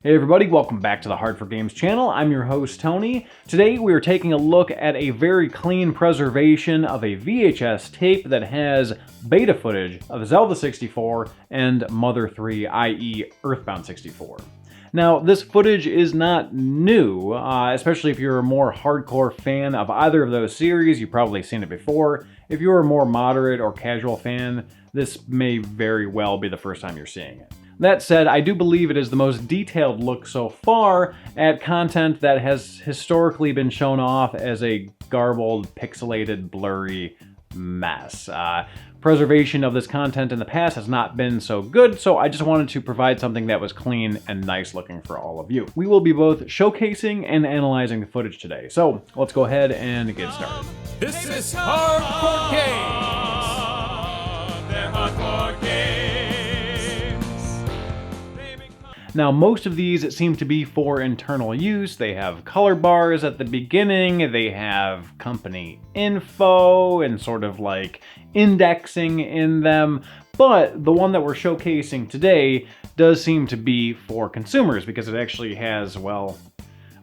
Hey everybody, welcome back to the Hard4Games channel. I'm your host, Tony. Today we are taking a look at a very clean preservation of a VHS tape that has beta footage of Zelda 64 and Mother 3, i.e. EarthBound 64. Now, this footage is not new, especially if you're a more hardcore fan of either of those series. You've probably seen it before. If you're a more moderate or casual fan, this may very well be the first time you're seeing it. That said, I do believe it is the most detailed look so far at content that has historically been shown off as a garbled, pixelated, blurry mess. Preservation of this content in the past has not been so good, so I just wanted to provide something that was clean and nice looking for all of you. We will be both showcasing and analyzing the footage today, so let's go ahead and get started. This is Hard4Games. They're Hard4Games. Now, most of these seem to be for internal use. They have color bars at the beginning, they have company info and sort of like indexing in them, but the one that we're showcasing today does seem to be for consumers because it actually has, well,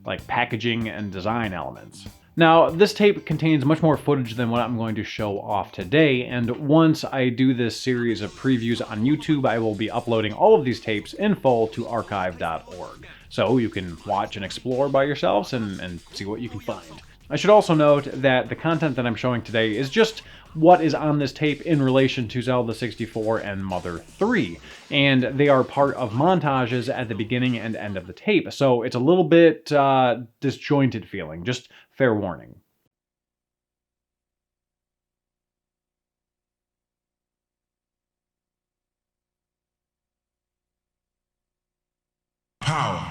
like packaging and design elements. Now, this tape contains much more footage than what I'm going to show off today, and once I do this series of previews on YouTube, I will be uploading all of these tapes in full to archive.org. So you can watch and explore by yourselves and see what you can find. I should also note that the content that I'm showing today is just what is on this tape in relation to Zelda 64 and Mother 3, and they are part of montages at the beginning and end of the tape, so it's a little bit disjointed feeling, just fair warning. Power.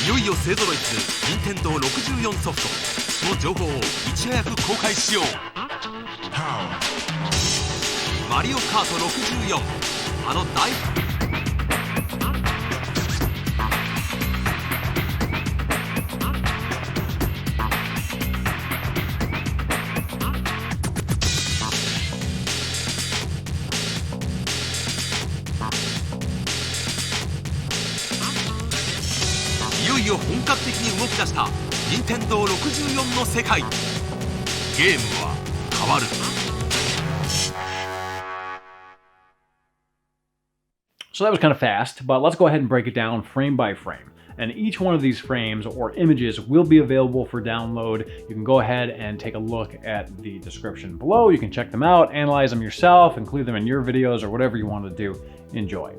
いよいよ勢ぞろいする任天堂64ソフト、その情報をいち早く公開しよう。マリオカート64、あの大いよいよ本格的に動き出した任天堂64の世界。ゲームは変わる。So that was kind of fast, but let's go ahead and break it down frame by frame. And each one of these frames or images will be available for download. You can go ahead and take a look at the description below. You can check them out, analyze them yourself, include them in your videos or whatever you want to do. Enjoy.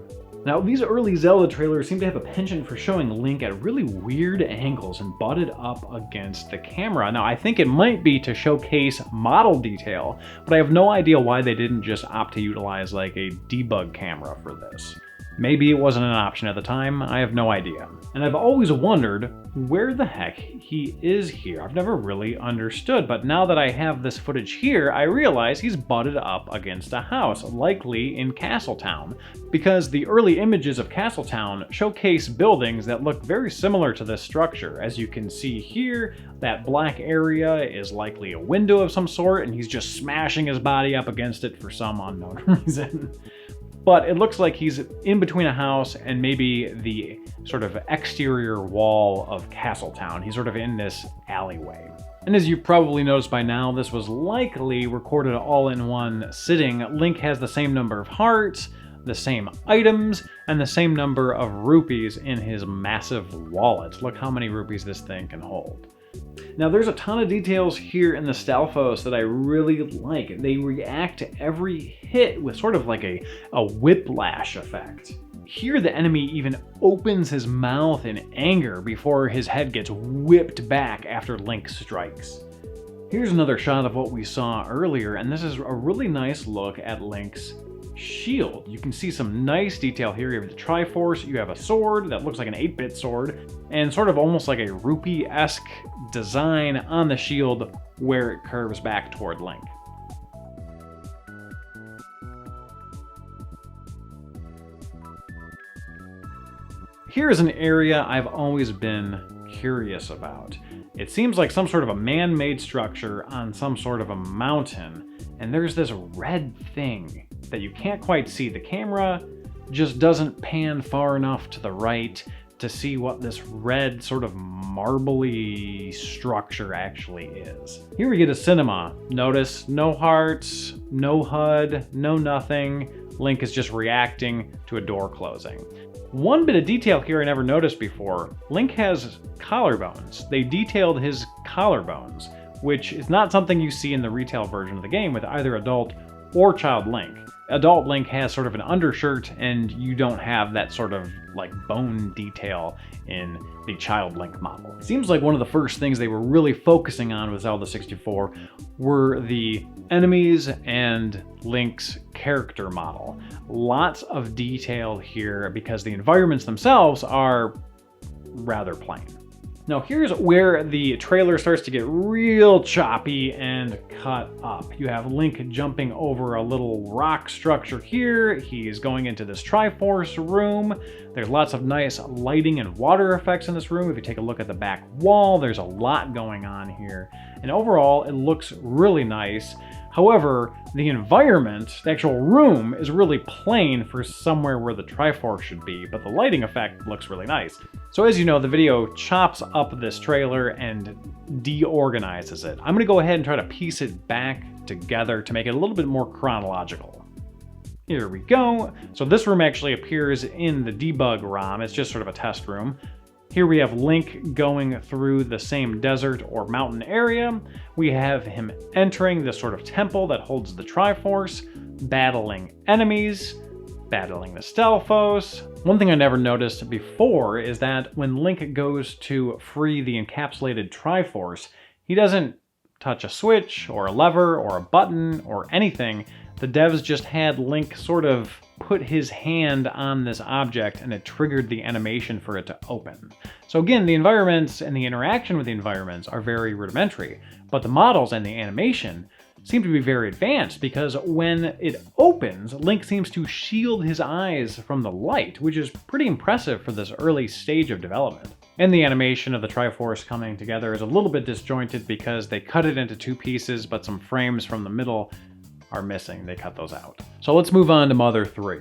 Now, these early Zelda trailers seem to have a penchant for showing Link at really weird angles and butted up against the camera. Now, I think it might be to showcase model detail, but I have no idea why they didn't just opt to utilize like a debug camera for this. Maybe it wasn't an option at the time, I have no idea. And I've always wondered where the heck he is here. I've never really understood, but now that I have this footage here, I realize he's butted up against a house, likely in Castletown, because the early images of Castletown showcase buildings that look very similar to this structure. As you can see here, that black area is likely a window of some sort, and he's just smashing his body up against it for some unknown reason. But it looks like he's in between a house and maybe the sort of exterior wall of Castletown. He's sort of in this alleyway. And as you've probably noticed by now, this was likely recorded all in one sitting. Link has the same number of hearts, the same items, and the same number of rupees in his massive wallet. Look how many rupees this thing can hold. Now, there's a ton of details here in the Stalfos that I really like. They react to every hit with sort of like a whiplash effect. Here, the enemy even opens his mouth in anger before his head gets whipped back after Link strikes. Here's another shot of what we saw earlier, and this is a really nice look at Link's shield. You can see some nice detail here. You have the Triforce, you have a sword that looks like an 8-bit sword, and sort of almost like a rupee-esque design on the shield where it curves back toward Link. Here is an area I've always been curious about. It seems like some sort of a man-made structure on some sort of a mountain, and there's this red thing that you can't quite see. The camera just doesn't pan far enough to the right to see what this red sort of marbly structure actually is. Here we get a cinema. Notice no hearts, no HUD, no nothing. Link is just reacting to a door closing. One bit of detail here I never noticed before. Link has collarbones. They detailed his collarbones, which is not something you see in the retail version of the game with either adult or child Link. Adult Link has sort of an undershirt, and you don't have that sort of like bone detail in the child Link model. It seems like one of the first things they were really focusing on with Zelda 64 were the enemies and Link's character model. Lots of detail here because the environments themselves are rather plain. Now here's where the trailer starts to get real choppy and cut up. You have Link jumping over a little rock structure here. He's going into this Triforce room. There's lots of nice lighting and water effects in this room. If you take a look at the back wall, there's a lot going on here. And overall, it looks really nice. However, the environment, the actual room, is really plain for somewhere where the Triforce should be, but the lighting effect looks really nice. So as you know, the video chops up this trailer and deorganizes it. I'm gonna go ahead and try to piece it back together to make it a little bit more chronological. Here we go. So this room actually appears in the debug ROM. It's just sort of a test room. Here we have Link going through the same desert or mountain area. We have him entering this sort of temple that holds the Triforce, battling enemies, battling the Stelphos. One thing I never noticed before is that when Link goes to free the encapsulated Triforce, he doesn't touch a switch or a lever or a button or anything. The devs just had Link sort of put his hand on this object and it triggered the animation for it to open. So again, the environments and the interaction with the environments are very rudimentary, but the models and the animation seem to be very advanced because when it opens, Link seems to shield his eyes from the light, which is pretty impressive for this early stage of development. And the animation of the Triforce coming together is a little bit disjointed because they cut it into two pieces, but some frames from the middle are missing. They cut those out. So let's move on to Mother 3.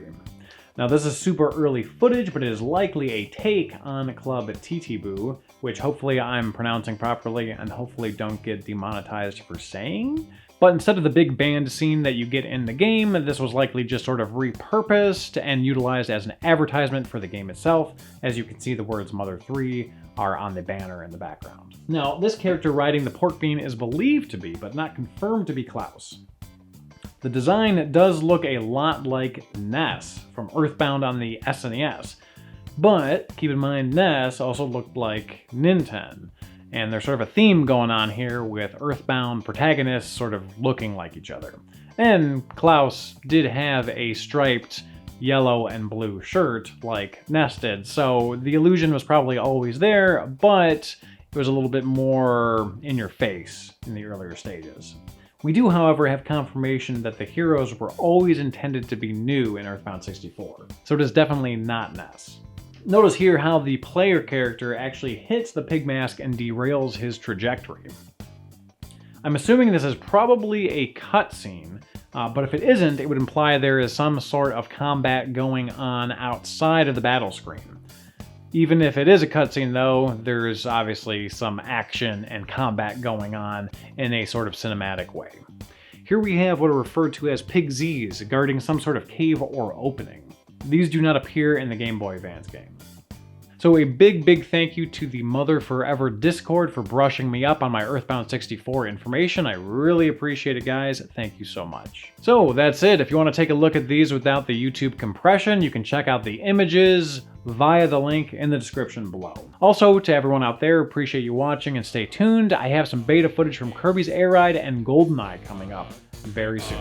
Now this is super early footage, but it is likely a take on Club Titibu, which hopefully I'm pronouncing properly and hopefully don't get demonetized for saying. But instead of the big band scene that you get in the game, this was likely just sort of repurposed and utilized as an advertisement for the game itself. As you can see, the words Mother 3 are on the banner in the background. Now, this character riding the pork bean is believed to be, but not confirmed to be, Klaus. The design does look a lot like Ness from EarthBound on the SNES, but keep in mind Ness also looked like Nintendo, and there's sort of a theme going on here with EarthBound protagonists sort of looking like each other. And Klaus did have a striped yellow and blue shirt like Ness did, so the illusion was probably always there, but it was a little bit more in your face in the earlier stages. We do, however, have confirmation that the heroes were always intended to be new in EarthBound 64, so it is definitely not Ness. Notice here how the player character actually hits the pig mask and derails his trajectory. I'm assuming this is probably a cutscene, but if it isn't, it would imply there is some sort of combat going on outside of the battle screen. Even if it is a cutscene though, there's obviously some action and combat going on in a sort of cinematic way. Here we have what are referred to as Pig Z's guarding some sort of cave or opening. These do not appear in the Game Boy Advance game. So a big thank you to the Mother Forever Discord for brushing me up on my EarthBound 64 information. I really appreciate it, guys. Thank you so much. So that's it. If you want to take a look at these without the YouTube compression, you can check out the images via the link in the description below. Also, to everyone out there, appreciate you watching and stay tuned. I have some beta footage from Kirby's Air Ride and GoldenEye coming up very soon.